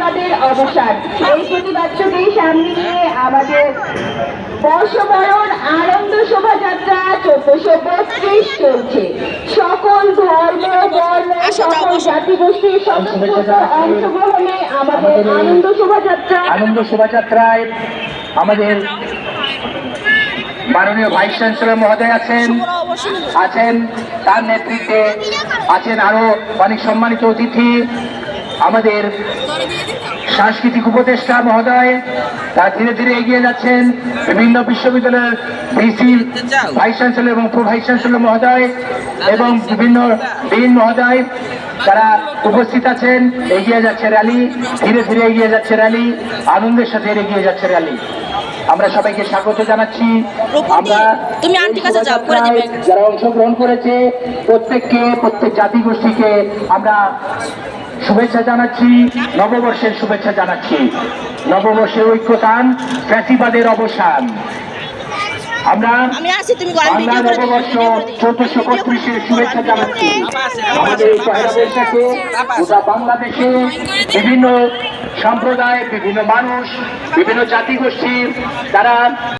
ফ্যাসিবাদের অবসান। এই প্রতিবাদকে সামনে নিয়ে আমাদের বর্ষবরণ আনন্দ শোভাযাত্রা 1432 চলছে। সকল ধর্ম, বর্ণ, সকল জাতিগোষ্ঠীর সদস্যরা অংশগ্রহণে আমাদের আনন্দ শোভাযাত্রায় আমাদের মাননীয় ভাইস চ্যান্সেলর মহোদয় আছেন তার নেতৃত্বে আছেন আরো অনেক সম্মানিত অতিথি, আমাদের সাংস্কৃতিক উপদেষ্টা মহোদয়, তারা ধীরে ধীরে এগিয়ে যাচ্ছেন, বিভিন্ন বিশ্ববিদ্যালয়ের ভিসি ভাইস চ্যান্সেলর এবং প্রো ভাইস চ্যান্সেলর মহোদয় এবং বিভিন্ন ডিন মহোদয় তারা উপস্থিত আছেন। এগিয়ে যাচ্ছে র্যালি, ধীরে ধীরে এগিয়ে যাচ্ছে র্যালি, আনন্দের সাথে এগিয়ে যাচ্ছে র্যালি। আমরা সবাইকে স্বাগত জানাচ্ছি। আমরা যারা অংশগ্রহণ করেছে প্রত্যেক জাতিগোষ্ঠীকে আমরা শুভেচ্ছা জানাচ্ছি, নববর্ষের শুভেচ্ছা জানাচ্ছি। নববর্ষের ঐক্যতান, ফ্যাসিবাদের অবসান। আমরা বাংলা নববর্ষ 1432-এর শুভেচ্ছা জানাচ্ছি। আমাদের এই পহেলা বৈশাখে গোটা বাংলাদেশে বিভিন্ন সম্প্রদায়, বিভিন্ন মানুষ, বিভিন্ন জাতিগোষ্ঠীর যারা